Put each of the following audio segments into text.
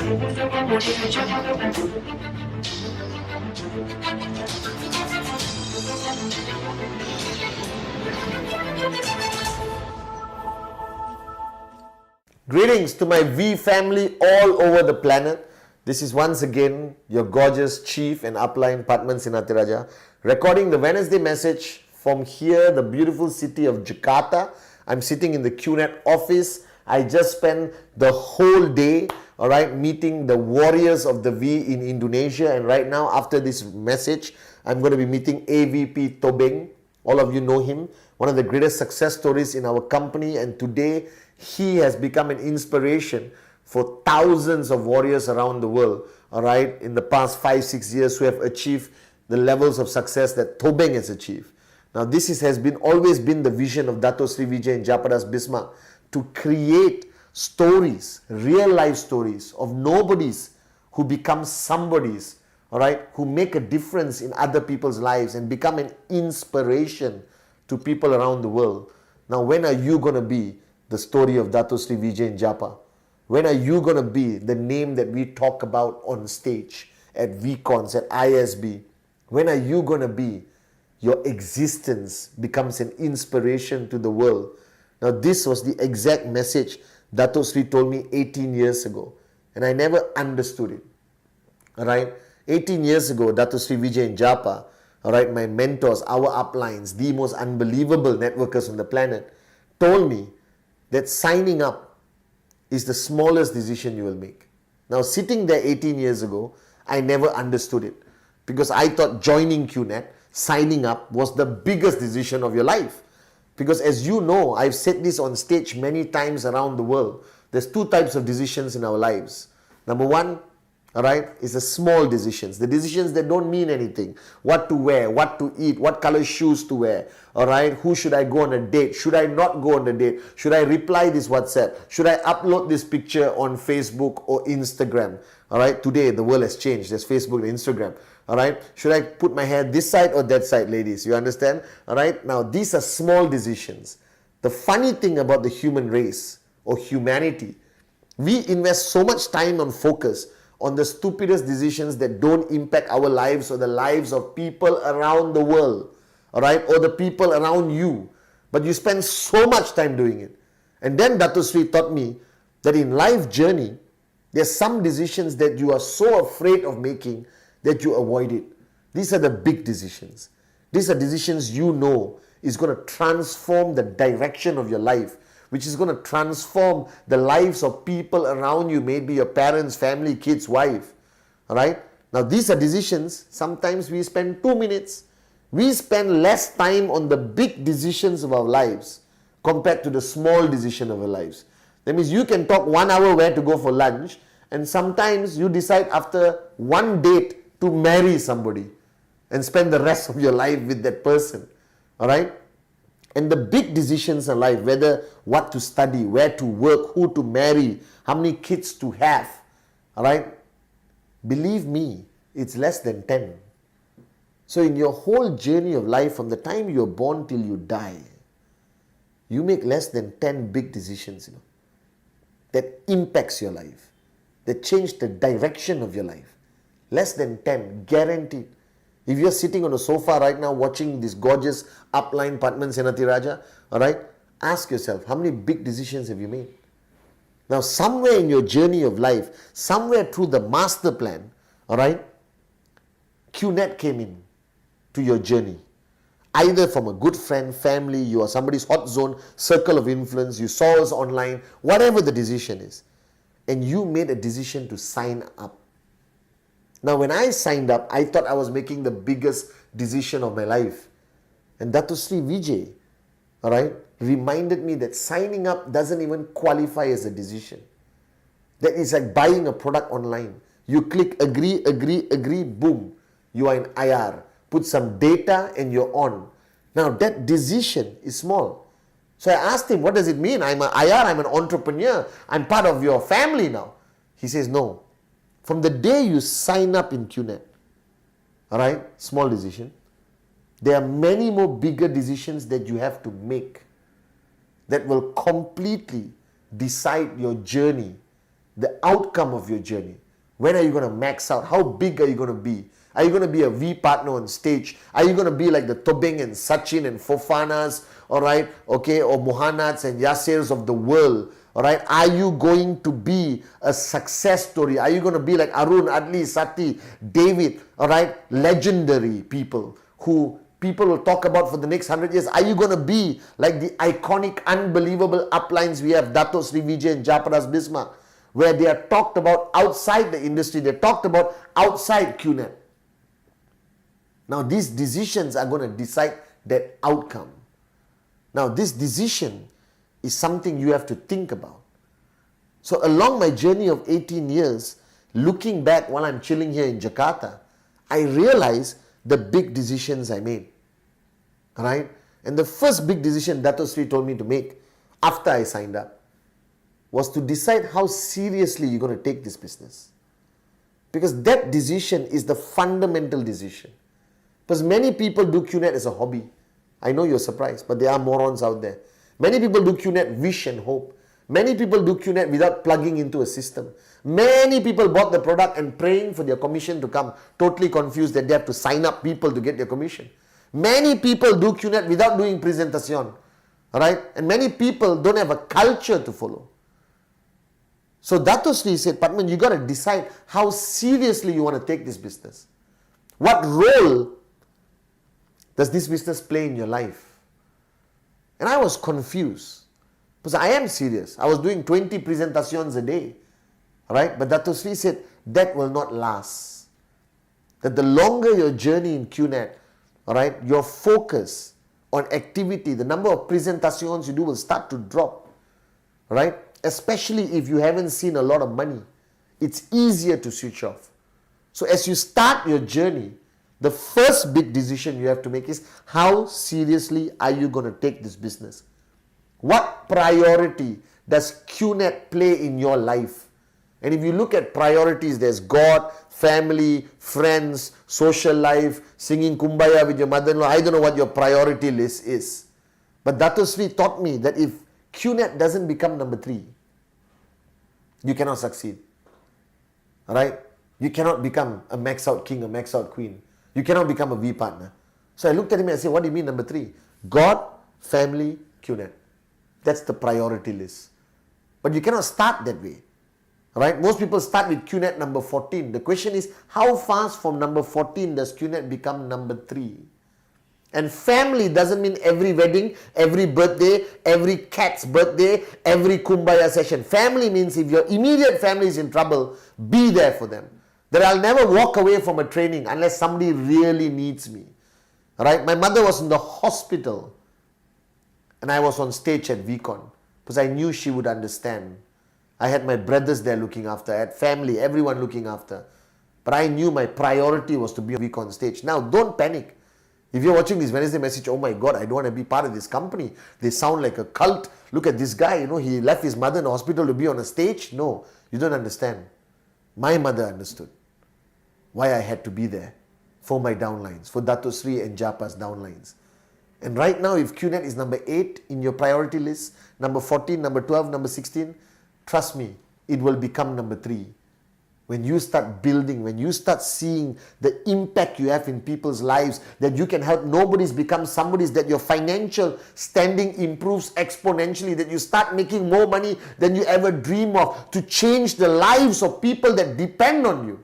Greetings to my V family all over the planet. This is once again your gorgeous chief and upline Padman Sinatiraja, recording the Wednesday message from here, the beautiful city of Jakarta. I'm sitting in the QNet office. I just spent the whole day, meeting the warriors of the V in Indonesia. And right now, after this message, I'm going to be meeting AVP Tobing. All of you know him, one of the greatest success stories in our company. And today, he has become an inspiration for thousands of warriors around the world, in the past 5-6 years who have achieved the levels of success that Tobing has achieved. Now, this has always been the vision of Dato Sri Vijay Japadas Bismarck, to create stories, real life stories of nobodies who become somebodies, who make a difference in other people's lives and become an inspiration to people around the world. Now, when are you going to be the story of Dato Sri Vijay Japa? When are you going to be the name that we talk about on stage at VCons, at ISB? When are you going to be your existence becomes an inspiration to the world? Now, this was the exact message Dato Sri told me 18 years ago, and I never understood it. 18 years ago, Dato Sri Vijay Japa, my mentors, our uplines, the most unbelievable networkers on the planet, told me that signing up is the smallest decision you will make. Now, sitting there 18 years ago, I never understood it, because I thought joining QNet, signing up, was the biggest decision of your life. Because as you know, I've said this on stage many times around the world, there's two types of decisions in our lives. Number one, is the small decisions, the decisions that don't mean anything. What to wear, what to eat, what color shoes to wear, who should I go on a date, should I not go on a date, should I reply this WhatsApp, should I upload this picture on Facebook or Instagram. Today the world has changed, there's Facebook and Instagram. Should I put my hair this side or that side, ladies? You understand? Now these are small decisions. The funny thing about the human race or humanity, we invest so much time and focus on the stupidest decisions that don't impact our lives or the lives of people around the world, or the people around you. But you spend so much time doing it. And then Dato Sri taught me that in life journey, there's some decisions that you are so afraid of making that you avoid it. These are the big decisions. These are decisions you know is going to transform the direction of your life, which is going to transform the lives of people around you, maybe your parents, family, kids, wife. Now, these are decisions. Sometimes we spend 2 minutes. We spend less time on the big decisions of our lives compared to the small decision of our lives. That means you can talk 1 hour where to go for lunch, and sometimes you decide after one date to marry somebody and spend the rest of your life with that person. And the big decisions in life, whether what to study, where to work, who to marry, how many kids to have, believe me, it's less than 10. So in your whole journey of life, from the time you're born till you die, you make less than 10 big decisions, that impacts your life, that change the direction of your life. Less than 10, guaranteed. If you're sitting on a sofa right now watching this gorgeous upline Padman Sinatiraja, ask yourself, how many big decisions have you made? Now, somewhere in your journey of life, somewhere through the master plan, QNet came in to your journey. Either from a good friend, family, you are somebody's hot zone, circle of influence, you saw us online, whatever the decision is. And you made a decision to sign up. Now, when I signed up, I thought I was making the biggest decision of my life. And Dato Sri Vijay, reminded me that signing up doesn't even qualify as a decision. That is like buying a product online. You click agree, agree, agree, boom, you are in IR. Put some data and you're on. Now, that decision is small. So I asked him, what does it mean? I'm an IR, I'm an entrepreneur, I'm part of your family now. He says, no. From the day you sign up in QNet, small decision, there are many more bigger decisions that you have to make that will completely decide your journey, the outcome of your journey. When are you going to max out? How big are you going to be? Are you going to be a V partner on stage? Are you going to be like the Tobing and Sachin and Fofanas, all right, okay, or Mohanats and Yasirs of the world, all right? Are you going to be a success story? Are you going to be like Arun, Adli, Sati, David, all right, legendary people who people will talk about for the next 100 years? Are you going to be like the iconic, unbelievable uplines we have, Dato Sri Vijay and Japaras Bismarck, where they are talked about outside the industry, they're talked about outside QNet. Now, these decisions are going to decide that outcome. Now, this decision is something you have to think about. So, along my journey of 18 years, looking back while I'm chilling here in Jakarta, I realized the big decisions I made. Right? And the first big decision Dato Sri told me to make after I signed up was to decide how seriously you're going to take this business. Because that decision is the fundamental decision. Because many people do QNet as a hobby. I know you're surprised, but there are morons out there. Many people do QNet wish and hope. Many people do QNet without plugging into a system. Many people bought the product and praying for their commission to come, totally confused that they have to sign up people to get their commission. Many people do QNet without doing presentation. Right? And many people don't have a culture to follow. So Dato Sri said, Padman, you got to decide how seriously you want to take this business. What role does this business play in your life? And I was confused. Because I am serious. I was doing 20 presentations a day. Right? But Dato Sri said, that will not last. That the longer your journey in QNet, alright, your focus on activity, the number of presentations you do will start to drop. Right? Especially if you haven't seen a lot of money. It's easier to switch off. So as you start your journey, the first big decision you have to make is how seriously are you going to take this business? What priority does QNet play in your life? And if you look at priorities, there's God, family, friends, social life, singing Kumbaya with your mother-in-law. I don't know what your priority list is. But Dato Sri taught me that if QNet doesn't become number 3, you cannot succeed. Alright? You cannot become a max out king, a max out queen. You cannot become a V partner. So I looked at him and I said, what do you mean number 3? God, family, QNet. That's the priority list. But you cannot start that way. Right? Most people start with QNet number 14. The question is, how fast from number 14 does QNet become number 3? And family doesn't mean every wedding, every birthday, every cat's birthday, every kumbaya session. Family means if your immediate family is in trouble, be there for them. That I'll never walk away from a training unless somebody really needs me. Right? My mother was in the hospital and I was on stage at VCon because I knew she would understand. I had my brothers there looking after, I had family, everyone looking after. But I knew my priority was to be on VCon stage. Now, don't panic. If you're watching this Wednesday message, oh my God, I don't want to be part of this company. They sound like a cult. Look at this guy, he left his mother in the hospital to be on a stage. No, you don't understand. My mother understood why I had to be there for my downlines, for Dato Sri and Japa's downlines. And right now, if QNet is number 8 in your priority list, number 14, number 12, number 16, trust me, it will become number 3. When you start building, when you start seeing the impact you have in people's lives, that you can help nobody's become somebody's, that your financial standing improves exponentially, that you start making more money than you ever dream of, to change the lives of people that depend on you.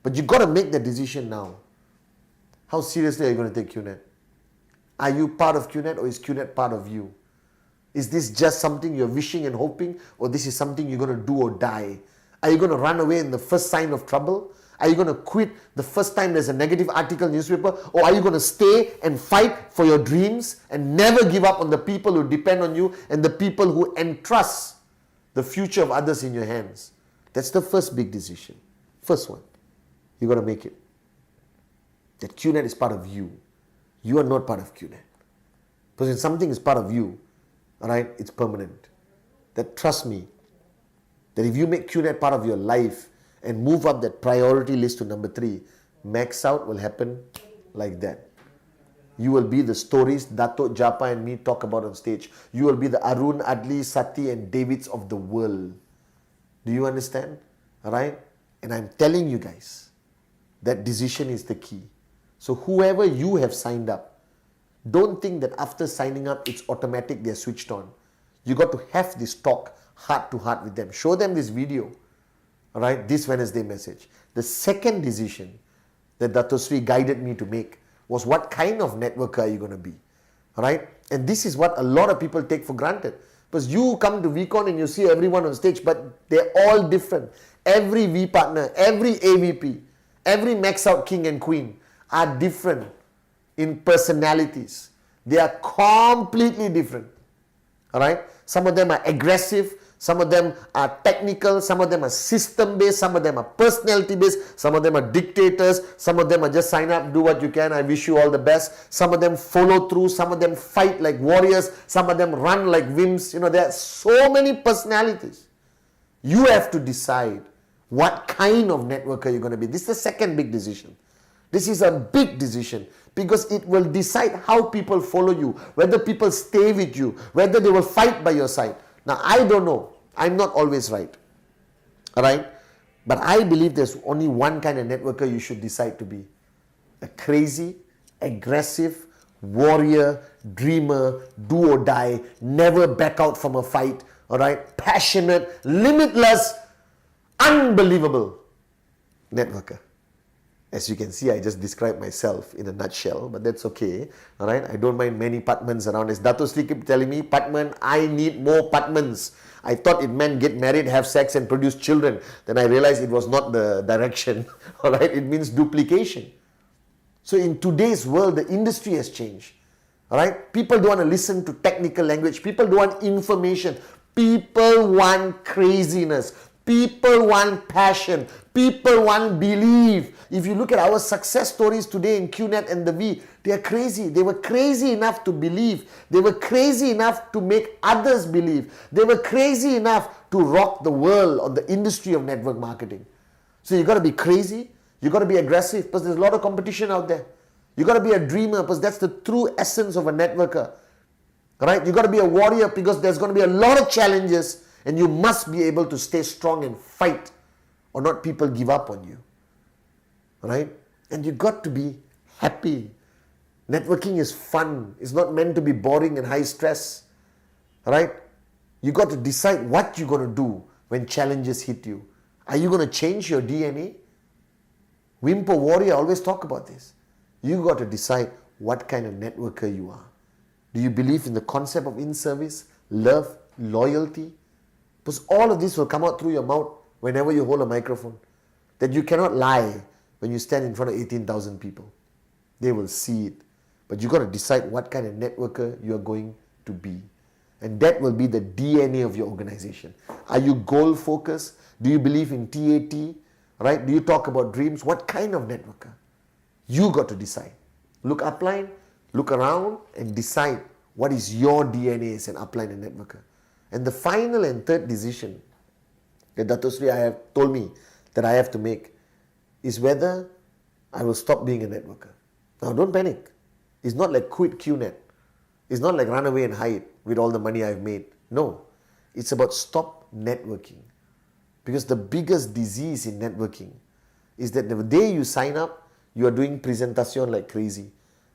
But you got to make the decision now. How seriously are you going to take QNet? Are you part of QNet or is QNet part of you? Is this just something you're wishing and hoping, or this is something you're going to do or die? Are you going to run away in the first sign of trouble? Are you going to quit the first time there's a negative article in the newspaper? Or are you going to stay and fight for your dreams and never give up on the people who depend on you and the people who entrust the future of others in your hands? That's the first big decision. First one. You got to make it. That QNet is part of you. You are not part of QNet. Because when something is part of you, alright, it's permanent. That, trust me, that if you make QNet part of your life and move up that priority list to number 3, max out will happen like that. You will be the stories Dato, Japa and me talk about on stage. You will be the Arun, Adli, Sati and Davids of the world. Do you understand? All right? And I'm telling you guys, that decision is the key. So whoever you have signed up, don't think that after signing up, it's automatic, they're switched on. You got to have this talk heart to heart with them. Show them this video, all right, this Wednesday message. The second decision that Dato Sri guided me to make was, what kind of networker are you going to be? All right? And this is what a lot of people take for granted. Because you come to VCon and you see everyone on stage, but they're all different. Every V partner, every AVP, every max out king and queen are different in personalities. They are completely different. All right? Some of them are aggressive, some of them are technical, some of them are system based, some of them are personality based, some of them are dictators, some of them are just sign up, do what you can, I wish you all the best. Some of them follow through, some of them fight like warriors, some of them run like wimps. You know, there are so many personalities. You have to decide what kind of networker you're going to be. This is the second big decision. This is a big decision because it will decide how people follow you, whether people stay with you, whether they will fight by your side. Now, I don't know. I'm not always right. All right? But I believe there's only one kind of networker you should decide to be. A crazy, aggressive, warrior, dreamer, do or die, never back out from a fight. All right? Passionate, limitless, unbelievable networker. As you can see, I just described myself in a nutshell, but that's okay. All right, I don't mind many Patmans around. As Dato Sri keep telling me, Patman, I need more Patmans. I thought it meant get married, have sex and produce children. Then I realized it was not the direction. All right, it means duplication. So in today's world, the industry has changed. All right, people don't want to listen to technical language. People don't want information. People want craziness. People want passion. People want belief. If you look at our success stories today in QNet and the V, they are crazy. They were crazy enough to believe. They were crazy enough to make others believe. They were crazy enough to rock the world on the industry of network marketing. So you got to be crazy. You got to be aggressive because there's a lot of competition out there. You got to be a dreamer because that's the true essence of a networker. Right? You got to be a warrior because there's going to be a lot of challenges. And you must be able to stay strong and fight or not people give up on you. Right? And you got to be happy. Networking is fun. It's not meant to be boring and high stress. Right? You got to decide what you're going to do when challenges hit you. Are you going to change your DNA? Wimpo Warrior always talk about this. You got to decide what kind of networker you are. Do you believe in the concept of in-service, love, loyalty? Because all of this will come out through your mouth whenever you hold a microphone. That you cannot lie when you stand in front of 18,000 people. They will see it. But you got to decide what kind of networker you are going to be. And that will be the DNA of your organization. Are you goal focused? Do you believe in TAT? Right? Do you talk about dreams? What kind of networker? You got to decide. Look upline, look around and decide what is your DNA as an upline and networker. And the final and third decision that Dato Sri have told me that I have to make is whether I will stop being a networker. Now don't panic. It's not like quit QNet. It's not like run away and hide with all the money I've made. No. It's about stop networking. Because the biggest disease in networking is that the day you sign up, you are doing presentation like crazy.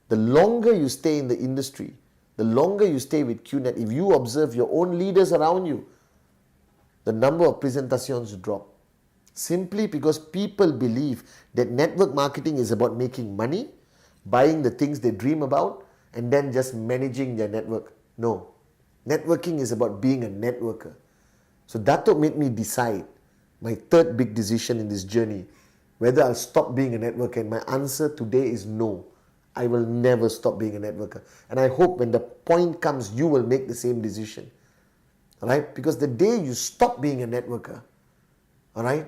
The longer you stay in the industry, the longer you stay with QNet, if you observe your own leaders around you, the number of presentations drop. Simply because people believe that network marketing is about making money, buying the things they dream about, and then just managing their network. No. Networking is about being a networker. So Dato made me decide my third big decision in this journey, whether I'll stop being a networker. And my answer today is no. I will never stop being a networker. And I hope when the point comes, you will make the same decision. Alright? Because the day you stop being a networker, alright,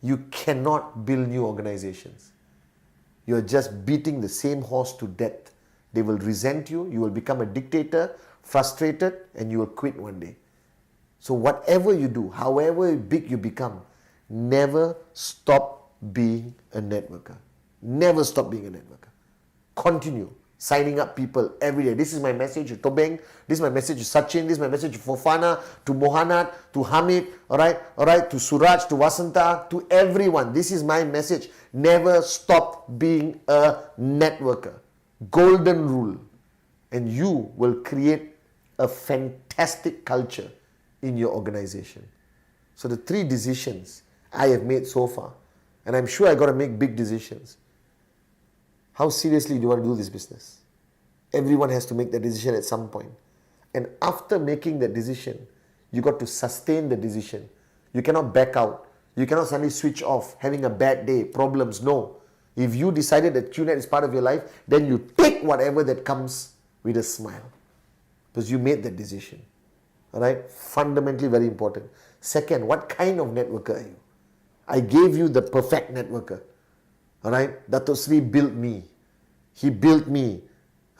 you cannot build new organizations. You're just beating the same horse to death. They will resent you, you will become a dictator, frustrated, and you will quit one day. So whatever you do, however big you become, never stop being a networker. Never stop being a networker. Continue. signing up people every day. This is my message to Tobeng. This is my message to Sachin. This is my message to Fofana, to Mohanat, to Hamid, all right, to Suraj, to Vasanta, to everyone. This is my message. Never stop being a networker. Golden rule. And you will create a fantastic culture in your organization. So the 3 decisions I have made so far, and I'm sure I got to make big decisions. How seriously do you want to do this business? Everyone has to make that decision at some point. And after making that decision, you got to sustain the decision. You cannot back out. You cannot suddenly switch off, having a bad day, problems. No. If you decided that QNet is part of your life, then you take whatever that comes with a smile. Because you made that decision. Alright? Fundamentally very important. Second, what kind of networker are you? I gave you the perfect networker. Alright? Dato Sri built me. He built me.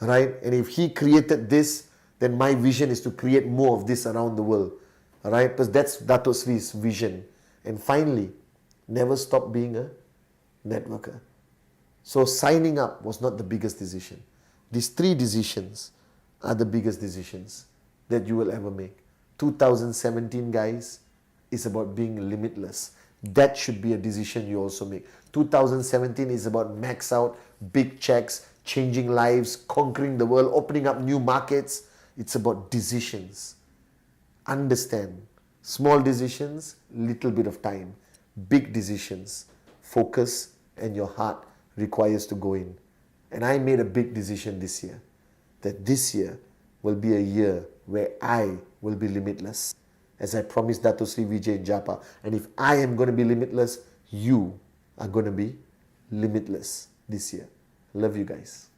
Alright? And if he created this, then my vision is to create more of this around the world. Alright? Because that's Dato Sri's vision. And finally, never stop being a networker. So signing up was not the biggest decision. These 3 decisions are the biggest decisions that you will ever make. 2017, guys, is about being limitless. That should be a decision you also make. 2017 is about max out, big checks, changing lives, conquering the world, opening up new markets. It's about decisions. Understand. Small decisions, little bit of time. Big decisions, focus, and your heart requires to go in. And I made a big decision this year, that this year will be a year where I will be limitless, as I promised Dato Sri Vijay in Japa. And if I am going to be limitless, you are going to be limitless this year. Love you guys.